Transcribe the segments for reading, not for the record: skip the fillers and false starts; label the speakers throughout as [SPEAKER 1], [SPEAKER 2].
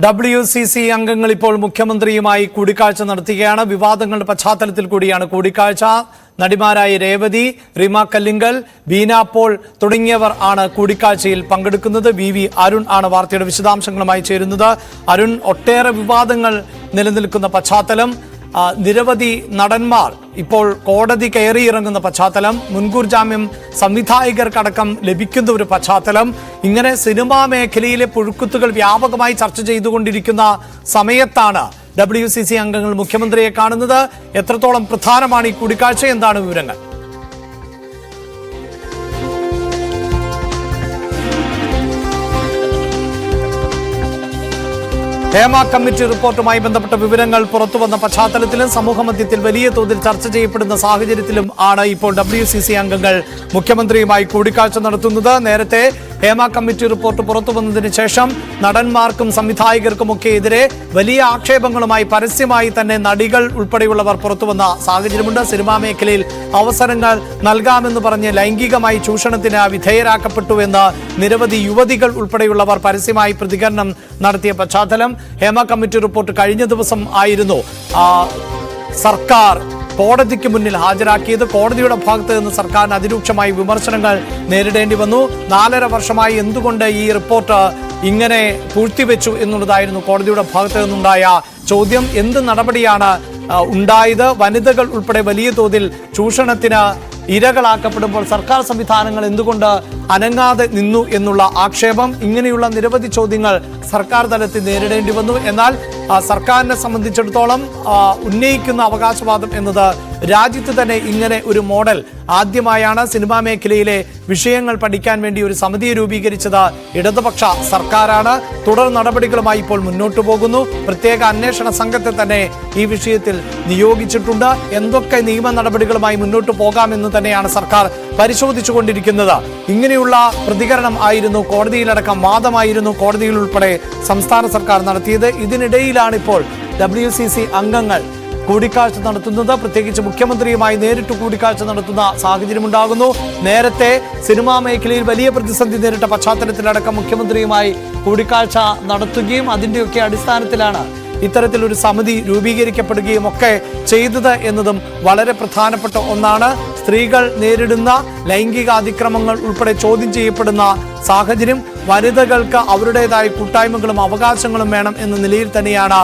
[SPEAKER 1] WCC അംഗങ്ങൾ ഇപ്പോൾ മുഖ്യമന്ത്രിയുമായി കൂടിക്കാഴ്ച നടത്തുകയാണ്. വിവാദങ്ങളുടെ പശ്ചാത്തലത്തിൽ കൂടിയാണ് കൂടിക്കാഴ്ച. നടിമാരായ രേവതി, റിമ കല്ലിങ്കൽ, ബീന പോൾ തുടങ്ങിയവർ ആണ് കൂടിക്കാഴ്ചയിൽ പങ്കെടുക്കുന്നത്. VV അരുൺ ആണ് വാർത്തയുടെ വിശദാംശങ്ങളുമായി ചേരുന്നത്. അരുൺ, ഒട്ടേറെ വിവാദങ്ങൾ നിലനിൽക്കുന്ന പശ്ചാത്തലം, നിരവധി നടന്മാർ ഇപ്പോൾ കോടതി കയറിയിറങ്ങുന്ന പശ്ചാത്തലം, മുൻകൂർ ജാമ്യം സംവിധായകർക്കടക്കം ലഭിക്കുന്ന ഒരു പശ്ചാത്തലം, ഇങ്ങനെ സിനിമാ മേഖലയിലെ പുഴുക്കുത്തുകൾ വ്യാപകമായി ചർച്ച ചെയ്തുകൊണ്ടിരിക്കുന്ന സമയത്താണ് WCC അംഗങ്ങൾ മുഖ്യമന്ത്രിയെ കാണുന്നത്. എത്രത്തോളം പ്രധാനമാണ് ഈ കൂടിക്കാഴ്ച? എന്താണ് വിവരങ്ങൾ? ഹേമ കമ്മിറ്റി റിപ്പോർട്ടുമായി ബന്ധപ്പെട്ട വിവരങ്ങൾ പുറത്തുവന്ന പശ്ചാത്തലത്തിലും സമൂഹമധ്യത്തിൽ വലിയ തോതിൽ ചർച്ച ചെയ്യപ്പെടുന്ന സാഹചര്യത്തിലും ആണ് ഇപ്പോൾ WCC അംഗങ്ങൾ മുഖ്യമന്ത്രിയുമായി കൂടിക്കാഴ്ച നടത്തുന്നത്. നേരത്തെ ഹേമ കമ്മിറ്റി റിപ്പോർട്ട് പുറത്തുവന്നതിന് ശേഷം നടന്മാർക്കും സംവിധായകർക്കുമൊക്കെ എതിരെ വലിയ ആക്ഷേപങ്ങളുമായി പരസ്യമായി തന്നെ നടികൾ ഉൾപ്പെടെയുള്ളവർ പുറത്തുവന്ന സാഹചര്യമുണ്ട്. സിനിമാ മേഖലയിൽ അവസരങ്ങൾ നൽകാമെന്ന് പറഞ്ഞ് ലൈംഗികമായി ചൂഷണത്തിന് വിധേയരാക്കപ്പെട്ടുവെന്ന് നിരവധി യുവതികൾ ഉൾപ്പെടെയുള്ളവർ പരസ്യമായി പ്രതികരണം നടത്തിയ പശ്ചാത്തലം. ഹേമ കമ്മിറ്റി റിപ്പോർട്ട് കഴിഞ്ഞ ദിവസം ആയിരുന്നു സർക്കാർ കോടതിക്ക് മുന്നിൽ ഹാജരാക്കിയത്. കോടതിയുടെ ഭാഗത്ത് നിന്ന് സർക്കാരിന് അതിരൂക്ഷമായി വിമർശനങ്ങൾ നേരിടേണ്ടി വന്നു. 4.5 വർഷമായി എന്തുകൊണ്ട് ഈ റിപ്പോർട്ട് ഇങ്ങനെ പൂഴ്ത്തിവെച്ചു എന്നുള്ളതായിരുന്നു കോടതിയുടെ ഭാഗത്ത് നിന്നുണ്ടായ ചോദ്യം. എന്ത് നടപടിയാണ് ഉണ്ടായത്? വനിതകൾ ഉൾപ്പെടെ വലിയ തോതിൽ ചൂഷണത്തിന് ഇരകളാക്കപ്പെടുമ്പോൾ സർക്കാർ സംവിധാനങ്ങൾ എന്തുകൊണ്ട് അനങ്ങാതെ നിന്നു എന്നുള്ള ആക്ഷേപം, ഇങ്ങനെയുള്ള നിരവധി ചോദ്യങ്ങൾ സർക്കാർ തലത്തിൽ നേരിടേണ്ടി വന്നു. എന്നാൽ സർക്കാരിനെ സംബന്ധിച്ചിടത്തോളം ഉന്നയിക്കുന്ന അവകാശവാദം എന്നത് രാജ്യത്ത് തന്നെ ഇങ്ങനെ ഒരു മോഡൽ ആദ്യമായാണ്. സിനിമാ മേഖലയിലെ വിഷയങ്ങൾ പഠിക്കാൻ വേണ്ടി ഒരു സമിതിയെ രൂപീകരിച്ചത് ഇടതുപക്ഷ സർക്കാരാണ്. തുടർ നടപടികളുമായി ഇപ്പോൾ മുന്നോട്ടു പോകുന്നു. പ്രത്യേക അന്വേഷണ സംഘത്തെ തന്നെ ഈ വിഷയത്തിൽ നിയോഗിച്ചിട്ടുണ്ട്. എന്തൊക്കെ നിയമ നടപടികളുമായി മുന്നോട്ട് പോകാമെന്ന് തന്നെയാണ് സർക്കാർ പരിശോധിച്ചുകൊണ്ടിരിക്കുന്നത്. ഇങ്ങനെയുള്ള പ്രതികരണം ആയിരുന്നു കോടതിയിലടക്കം വാദമായിരുന്നു കോടതിയിൽ ഉൾപ്പെടെ സംസ്ഥാന സർക്കാർ നടത്തിയത്. ഇതിനിടയിലാണ് ഇപ്പോൾ WCC അംഗങ്ങൾ കൂടിക്കാഴ്ച നടത്തുന്നത്. പ്രത്യേകിച്ച് മുഖ്യമന്ത്രിയുമായി നേരിട്ട് കൂടിക്കാഴ്ച നടത്തുന്ന സാഹചര്യമുണ്ടാകുന്നു. നേരത്തെ സിനിമാ മേഖലയിൽ വലിയ പ്രതിസന്ധി നേരിട്ട പശ്ചാത്തലത്തിലടക്കം മുഖ്യമന്ത്രിയുമായി കൂടിക്കാഴ്ച നടത്തുകയും അതിൻ്റെയൊക്കെ അടിസ്ഥാനത്തിലാണ് ഇത്തരത്തിലൊരു സമിതി രൂപീകരിക്കപ്പെടുകയും ഒക്കെ ചെയ്തത് എന്നതും വളരെ പ്രധാനപ്പെട്ട ഒന്നാണ്. സ്ത്രീകൾ നേരിടുന്ന ലൈംഗിക അതിക്രമങ്ങൾ ഉൾപ്പെടെ ചോദ്യം ചെയ്യപ്പെടുന്ന സാഹചര്യം, വനിതകൾക്ക് അവരുടേതായ കൂട്ടായ്മകളും അവകാശങ്ങളും വേണം എന്ന നിലയിൽ തന്നെയാണ്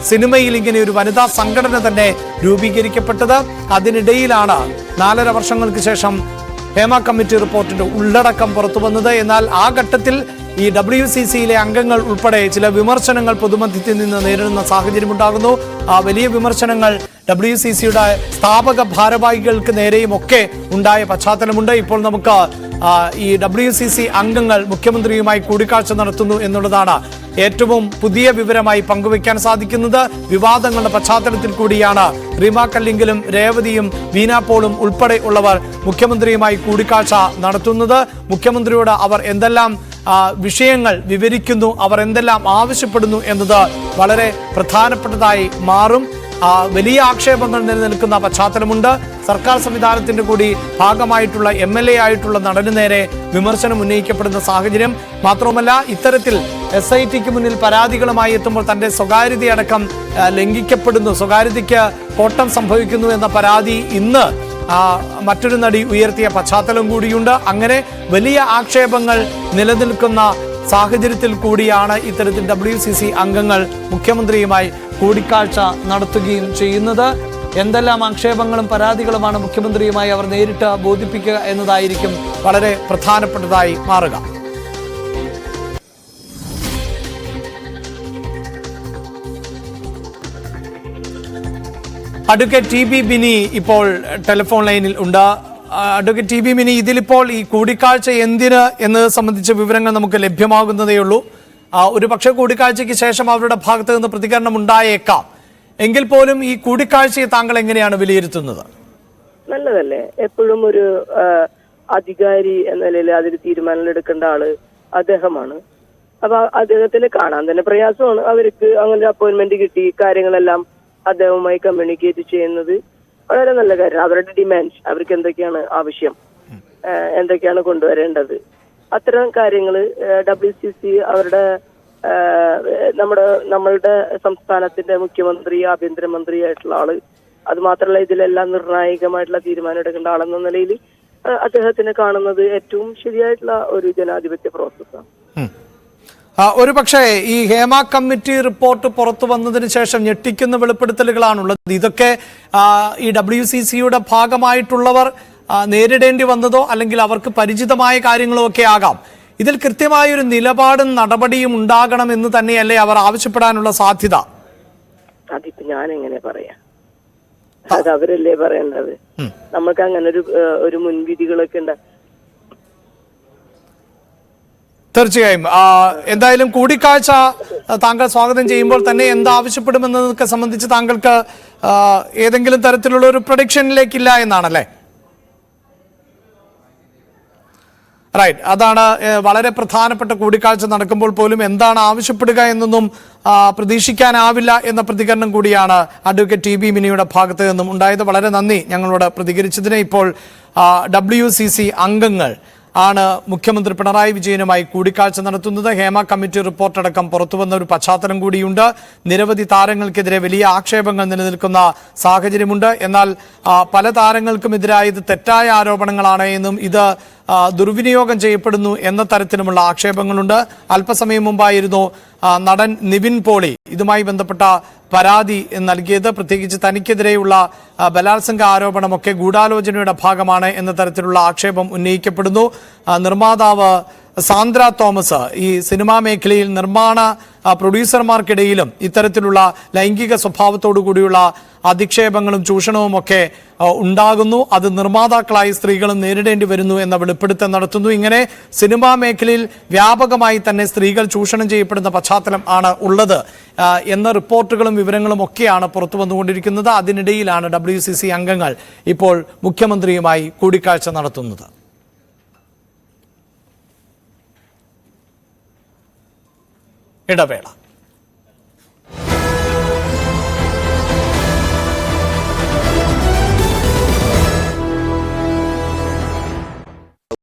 [SPEAKER 1] സിനിമയിൽ ഇങ്ങനെ ഒരു വനിതാ സംഘടന തന്നെ രൂപീകരിക്കപ്പെട്ടത്. അതിനിടയിലാണ് 4.5 വർഷങ്ങൾക്ക് ശേഷം ഹേമ കമ്മിറ്റി റിപ്പോർട്ടിന്റെ ഉള്ളടക്കം പുറത്തു വന്നത്. എന്നാൽ ആ ഘട്ടത്തിൽ ഈ WCCയിലെ അംഗങ്ങൾ ഉൾപ്പെടെ ചില വിമർശനങ്ങൾ പൊതുമധ്യത്തിൽ നിന്ന് നേരിടുന്ന സാഹചര്യമുണ്ടാകുന്നു. ആ വലിയ വിമർശനങ്ങൾ WCCയുടെ സ്ഥാപക ഭാരവാഹികൾക്ക് നേരെയും ഒക്കെ ഉണ്ടായ പശ്ചാത്തലമുണ്ട്. ഇപ്പോൾ നമുക്ക് ഈ WCC അംഗങ്ങൾ മുഖ്യമന്ത്രിയുമായി കൂടിക്കാഴ്ച നടത്തുന്നു എന്നുള്ളതാണ് ഏറ്റവും പുതിയ വിവരമായി പങ്കുവയ്ക്കാൻ സാധിക്കുന്നത്. വിവാദങ്ങളുടെ പശ്ചാത്തലത്തിൽ കൂടിയാണ് റിമ കല്ലിങ്കലും രേവതിയും ബീന പോളും ഉൾപ്പെടെ ഉള്ളവർ മുഖ്യമന്ത്രിയുമായി കൂടിക്കാഴ്ച നടത്തുന്നത്. മുഖ്യമന്ത്രിയോട് അവർ എന്തെല്ലാം വിഷയങ്ങൾ വിവരിക്കുന്നു, അവർ എന്തെല്ലാം ആവശ്യപ്പെടുന്നു എന്നത് വളരെ പ്രധാനപ്പെട്ടതായി മാറും. വലിയ ആക്ഷേപങ്ങൾ നിലനിൽക്കുന്ന പശ്ചാത്തലമുണ്ട്. സർക്കാർ സംവിധാനത്തിന്റെ കൂടി ഭാഗമായിട്ടുള്ള MLA ആയിട്ടുള്ള നടന് നേരെ വിമർശനം ഉന്നയിക്കപ്പെടുന്ന സാഹചര്യം മാത്രവുമല്ല, ഇത്തരത്തിൽ SITക്ക് മുന്നിൽ പരാതികളുമായി എത്തുമ്പോൾ തന്റെ സ്വകാര്യതയടക്കം ലംഘിക്കപ്പെടുന്നു, സ്വകാര്യതയ്ക്ക് കോട്ടം സംഭവിക്കുന്നു എന്ന പരാതി ഇന്ന് മറ്റൊരു നടി ഉയർത്തിയ പശ്ചാത്തലം കൂടിയുണ്ട്. അങ്ങനെ വലിയ ആക്ഷേപങ്ങൾ നിലനിൽക്കുന്ന സാഹചര്യത്തിൽ കൂടിയാണ് ഇത്തരത്തിൽ WCC അംഗങ്ങൾ മുഖ്യമന്ത്രിയുമായി കൂടിക്കാഴ്ച നടത്തുകയും ചെയ്യുന്നത്. എന്തെല്ലാം ആക്ഷേപങ്ങളും പരാതികളുമാണ് മുഖ്യമന്ത്രിയുമായി അവർ നേരിട്ട് ബോധിപ്പിക്കുക എന്നതായിരിക്കും വളരെ പ്രധാനപ്പെട്ടതായി മാറുക. അഡ്വക്കേറ്റ് TB ബിനി ഇപ്പോൾ ടെലിഫോൺ ലൈനിൽ ഉണ്ട്. അഡ്വക്കേറ്റ് TB ബിനി, ഇതിലിപ്പോൾ ഈ കൂടിക്കാഴ്ച എന്തിന് എന്നത് സംബന്ധിച്ച വിവരങ്ങൾ നമുക്ക് ലഭ്യമാകുന്നതേ ഉള്ളൂ. ഒരു പക്ഷേ കൂടിക്കാഴ്ചയ്ക്ക് ശേഷം അവരുടെ ഭാഗത്ത് നിന്ന് പ്രതികരണം ഉണ്ടായേക്കാം. എങ്കിൽ പോലും ഈ കൂടിക്കാഴ്ചയെ താങ്കൾ എങ്ങനെയാണ് വിലയിരുത്തുന്നത്?
[SPEAKER 2] നല്ലതല്ലേ? എപ്പോഴും ഒരു അധികാരി എന്ന നിലയിൽ അതിൽ തീരുമാനങ്ങൾ എടുക്കേണ്ട ആള് അദ്ദേഹമാണ്. അപ്പൊ അദ്ദേഹത്തിന് കാണാൻ തന്നെ പ്രയാസമാണ്. അവർക്ക് അങ്ങനെ അപ്പോയിന്റ്മെന്റ് കിട്ടി കാര്യങ്ങളെല്ലാം അദ്ദേഹവുമായി കമ്മ്യൂണിക്കേറ്റ് ചെയ്യുന്നത് വളരെ നല്ല കാര്യം. അവരുടെ ഡിമാൻഡ്, അവർക്ക് എന്തൊക്കെയാണ് ആവശ്യം, എന്തൊക്കെയാണ് കൊണ്ടുവരേണ്ടത്, അത്തരം കാര്യങ്ങൾ WCC അവരുടെ നമ്മളുടെ സംസ്ഥാനത്തിന്റെ മുഖ്യമന്ത്രി, ആഭ്യന്തരമന്ത്രിയായിട്ടുള്ള ആള്, അത് മാത്രമല്ല ഇതിലെല്ലാം നിർണായകമായിട്ടുള്ള തീരുമാനം എടുക്കേണ്ട ആളെന്ന നിലയിൽ അദ്ദേഹത്തിനെ കാണുന്നത് ഏറ്റവും ശരിയായിട്ടുള്ള ഒരു ജനാധിപത്യ പ്രോസസ്സാണ്.
[SPEAKER 1] ഒരു പക്ഷേ ഈ ഹേമ കമ്മിറ്റി റിപ്പോർട്ട് പുറത്തു വന്നതിന് ശേഷം ഞെട്ടിക്കുന്ന വെളിപ്പെടുത്തലുകളാണുള്ളത്. ഇതൊക്കെ ഈ WCCയുടെ ഭാഗമായിട്ടുള്ളവർ നേരിടേണ്ടി വന്നതോ അല്ലെങ്കിൽ അവർക്ക് പരിചിതമായ കാര്യങ്ങളോ ഒക്കെ ആകാം. ഇതിൽ കൃത്യമായൊരു നിലപാടും നടപടിയും ഉണ്ടാകണം എന്ന് തന്നെയല്ലേ അവർ ആവശ്യപ്പെടാനുള്ള സാധ്യത?
[SPEAKER 2] അതിപ്പോ ഞാൻ എങ്ങനെ പറയാ, അത് അവരല്ലേ പറയേണ്ടത്. നമുക്ക് അങ്ങനെ ഒരു മുൻവിധികളൊക്കെ ഉണ്ട്.
[SPEAKER 1] തീർച്ചയായും. എന്തായാലും കൂടിക്കാഴ്ച താങ്കൾ സ്വാഗതം ചെയ്യുമ്പോൾ തന്നെ എന്താവശ്യപ്പെടുമെന്നതൊക്കെ സംബന്ധിച്ച് താങ്കൾക്ക് ഏതെങ്കിലും തരത്തിലുള്ള ഒരു പ്രൊഡിക്ഷനിലേക്കില്ല എന്നാണല്ലേ? റൈറ്റ്. അതാണ് വളരെ പ്രധാനപ്പെട്ട കൂടിക്കാഴ്ച നടക്കുമ്പോൾ പോലും എന്താണ് ആവശ്യപ്പെടുക എന്നൊന്നും പ്രതീക്ഷിക്കാനാവില്ല എന്ന പ്രതികരണം കൂടിയാണ് അഡ്വക്കേറ്റ് TB മിനിയുടെ ഭാഗത്ത് നിന്നും ഉണ്ടായത്. വളരെ നന്ദി ഞങ്ങളോട് പ്രതികരിച്ചതിന്. ഇപ്പോൾ WCC അംഗങ്ങൾ ആണ് മുഖ്യമന്ത്രി പിണറായി വിജയനുമായി കൂടിക്കാഴ്ച നടത്തുന്നത്. ഹേമ കമ്മിറ്റി റിപ്പോർട്ടടക്കം പുറത്തുവന്ന ഒരു പശ്ചാത്തലം കൂടിയുണ്ട്. നിരവധി താരങ്ങൾക്കെതിരെ വലിയ ആക്ഷേപങ്ങൾ നിലനിൽക്കുന്ന സാഹചര്യമുണ്ട്. എന്നാൽ പല താരങ്ങൾക്കും എതിരായ ഇത് തെറ്റായ ആരോപണങ്ങളാണ് എന്നും ഇത് ദുർവിനിയോഗം ചെയ്യപ്പെടുന്നു എന്ന തരത്തിലുമുള്ള ആക്ഷേപങ്ങളുണ്ട്. അല്പസമയം മുമ്പായിരുന്നു നടൻ നിവിൻ പോളി ഇതുമായി ബന്ധപ്പെട്ട പരാതി നൽകിയത്. പ്രത്യേകിച്ച് തനിക്കെതിരെയുള്ള ബലാത്സംഗ ആരോപണമൊക്കെ ഗൂഢാലോചനയുടെ ഭാഗമാണ് എന്ന തരത്തിലുള്ള ആക്ഷേപം ഉന്നയിക്കപ്പെടുന്നു. നിർമ്മാതാവ് സാന്ദ്ര തോമസ് ഈ സിനിമാ മേഖലയിൽ നിർമ്മാണ പ്രൊഡ്യൂസർമാർക്കിടയിലും ഇത്തരത്തിലുള്ള ലൈംഗിക സ്വഭാവത്തോടു കൂടിയുള്ള അധിക്ഷേപങ്ങളും ചൂഷണവും ഒക്കെ ഉണ്ടാകുന്നു. അത് നിർമ്മാതാക്കളായി സ്ത്രീകളും നേരിടേണ്ടി വരുന്നു എന്ന വെളിപ്പെടുത്തൽ നടത്തുന്നു. ഇങ്ങനെ സിനിമാ മേഖലയിൽ വ്യാപകമായി തന്നെ സ്ത്രീകൾ ചൂഷണം ചെയ്യപ്പെടുന്ന പശ്ചാത്തലം ആണ് ഉള്ളത് എന്ന റിപ്പോർട്ടുകളും വിവരങ്ങളും ഒക്കെയാണ് പുറത്തു വന്നുകൊണ്ടിരിക്കുന്നത്. അതിനിടയിലാണ് WCC അംഗങ്ങൾ ഇപ്പോൾ മുഖ്യമന്ത്രിയുമായി കൂടിക്കാഴ്ച നടത്തുന്നത്. ഇടവേള.